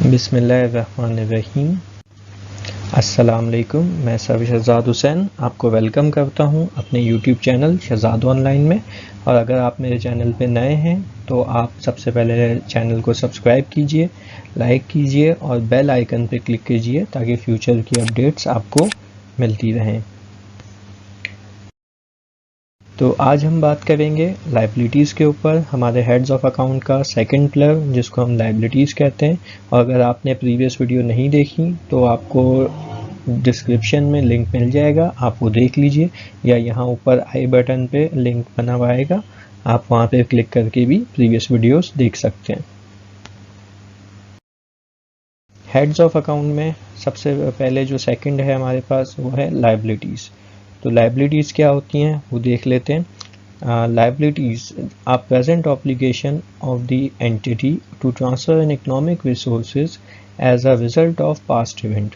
बिस्मिल्लाहिर्रहमानिर्रहीम। अस्सलाम वालेकुम। मैं सर शहजाद हुसैन आपको वेलकम करता हूं अपने YouTube चैनल शहजाद ऑनलाइन में। और अगर आप मेरे चैनल पे नए हैं तो आप सबसे पहले चैनल को सब्सक्राइब कीजिए, लाइक कीजिए और बेल आइकन पे क्लिक कीजिए ताकि फ्यूचर की अपडेट्स आपको मिलती रहें। तो आज हम बात करेंगे लाइबिलिटीज़ के ऊपर, हमारे हेड्स ऑफ अकाउंट का सेकंड पिलर जिसको हम लाइबिलिटीज़ कहते हैं। और अगर आपने प्रीवियस वीडियो नहीं देखी तो आपको डिस्क्रिप्शन में लिंक मिल जाएगा, आप वो देख लीजिए, या यहाँ ऊपर आई बटन पे लिंक बना हुआ आएगा, आप वहाँ पे क्लिक करके भी प्रीवियस वीडियोस देख सकते हैं। हेड्स ऑफ अकाउंट में सबसे पहले जो सेकंड है हमारे पास वो है लाइबिलिटीज़। तो लाइबिलिटीज़ क्या होती हैं वो देख लेते हैं। Liabilities are present obligation of the entity to transfer an economic resources as a result of past event.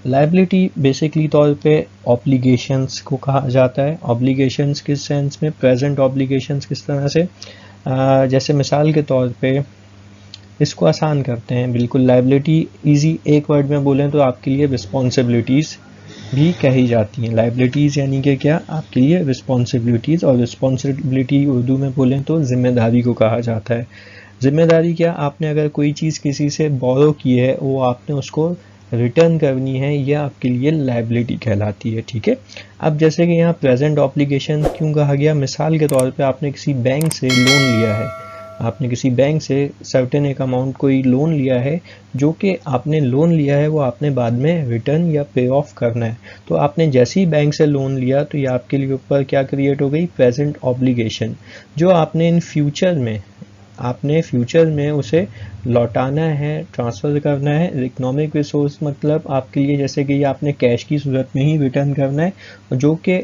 Liability basically तौर पे ऑब्लिगेशंस को कहा जाता है। ऑब्लिगेशंस किस सेंस में, प्रेजेंट ऑब्लिगेशंस किस तरह से, जैसे मिसाल के तौर पे इसको आसान करते हैं बिल्कुल। लाइबिलिटी इजी एक वर्ड में बोलें तो आपके लिए रिस्पॉन्सिबिलिटीज़ भी कही जाती हैं। लाइबिलिटीज़ यानी कि क्या, आपके लिए रिस्पॉन्सिबिलिटीज़, और रिस्पॉन्सिबिलिटी उर्दू में बोलें तो जिम्मेदारी को कहा जाता है। जिम्मेदारी क्या, आपने अगर कोई चीज़ किसी से बोरो की है, वो आपने उसको रिटर्न करनी है, यह आपके लिए लाइबिलिटी कहलाती है। ठीक है। अब जैसे कि यहाँ प्रेजेंट ऑब्लिगेशन क्यों कहा गया, मिसाल के तौर पे आपने किसी बैंक से लोन लिया है, आपने किसी बैंक से सर्टेन एक अमाउंट कोई लोन लिया है, जो कि आपने लोन लिया है वो आपने बाद में रिटर्न या पे ऑफ करना है। तो आपने जैसे ही बैंक से लोन लिया तो ये आपके लिए ऊपर क्या क्रिएट हो गई, प्रेजेंट ऑब्लिगेशन, जो आपने इन फ्यूचर में, आपने फ्यूचर में उसे लौटाना है, ट्रांसफ़र करना है। इकोनॉमिक रिसोर्स मतलब आपके लिए जैसे कि ये आपने कैश की सूरत में ही रिटर्न करना है, जो कि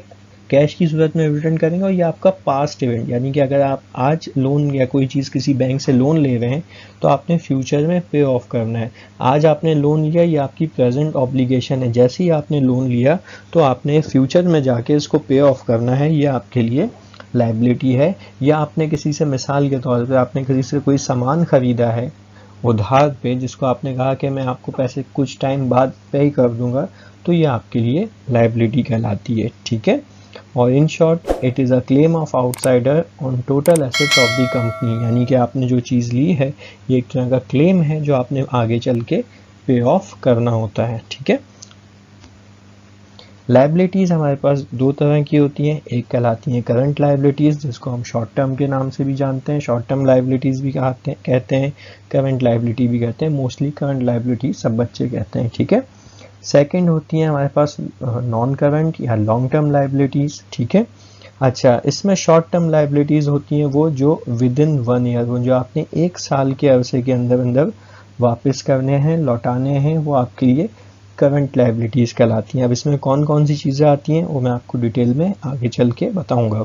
कैश की सूरत में रिटर्न करेंगे। और ये आपका पास्ट इवेंट, यानी कि अगर आप आज लोन या कोई चीज़ किसी बैंक से लोन ले रहे हैं तो आपने फ्यूचर में पे ऑफ करना है। आज आपने लोन लिया, ये आपकी प्रेजेंट ऑब्लिगेशन है। जैसे ही आपने लोन लिया तो आपने फ्यूचर में जाके इसको पे ऑफ करना है, ये आपके लिए लाइबिलिटी है। या आपने किसी से, मिसाल के तौर पर आपने किसी से कोई सामान ख़रीदा है उधार पे, जिसको आपने कहा कि मैं आपको पैसे कुछ टाइम बाद पे कर दूंगा, तो ये आपके लिए लाइबिलिटी कहलाती है। ठीक है। और in short it is a claim of outsider on total assets of the company, यानी कि आपने जो चीज़ ली है ये एक तरह का क्लेम है जो आपने आगे चल के पे ऑफ करना होता है। ठीक है। लाइबिलिटीज़ हमारे पास दो तरह की होती हैं, एक कहलाती हैं करंट लाइबिलिटीज़, जिसको हम शॉर्ट टर्म के नाम से भी जानते हैं, शॉर्ट टर्म लाइबिलिटीज़ भी कहते हैं, करंट लाइबिलिटी भी कहते हैं। मोस्टली करंट लाइबिलिटी सब बच्चे कहते हैं। ठीक है। सेकंड होती हैं हमारे पास नॉन करंट या लॉन्ग टर्म लाइबिलिटीज़। ठीक है। अच्छा, इसमें शॉर्ट टर्म लाइबिलिटीज़ होती हैं वो जो विद इन 1 ईयर, वो जो आपने 1 साल के अरसे के अंदर अंदर वापस करने हैं, लौटाने हैं, वो आपके लिए करंट लाइबिलिटीज़ कहलाती हैं। अब इसमें कौन कौन सी चीज़ें आती हैं वो मैं आपको डिटेल में आगे चल के बताऊँगा।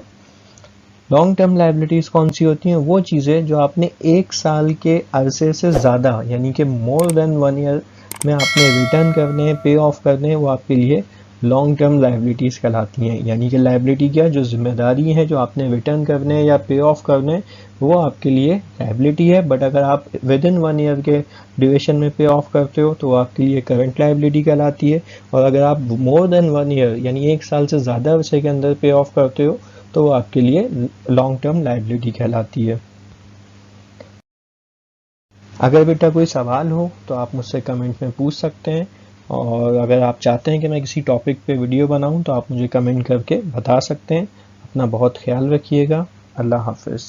लॉन्ग टर्म लाइबिलिटीज़ कौन सी होती हैं, वो चीज़ें जो आपने 1 साल के अरसे से ज़्यादा, यानी कि मोर देन 1 ईयर में आपने रिटर्न करने हैं, पे ऑफ करने हैं, वो आपके लिए लॉन्ग टर्म लाइबिलिटीज़ कहलाती हैं। यानी कि लाइबिलिटी क्या, जो जिम्मेदारी है जो आपने रिटर्न करने हैं या पे ऑफ करने हैं, वो आपके लिए लाइबिलिटी है। बट अगर आप विद इन 1 ईयर के ड्यूरेशन में पे ऑफ करते हो तो वो आपके लिए करंट लाइबिलिटी कहलाती है। और अगर आप मोर देन 1 ईयर यानी 1 साल से ज़्यादा अरसे के अंदर पे ऑफ करते हो तो वो आपके लिए लॉन्ग टर्म लाइबिलिटी कहलाती है। अगर बेटा कोई सवाल हो तो आप मुझसे कमेंट में पूछ सकते हैं, और अगर आप चाहते हैं कि मैं किसी टॉपिक पे वीडियो बनाऊं तो आप मुझे कमेंट करके बता सकते हैं। अपना बहुत ख्याल रखिएगा। अल्लाह हाफ़िज़।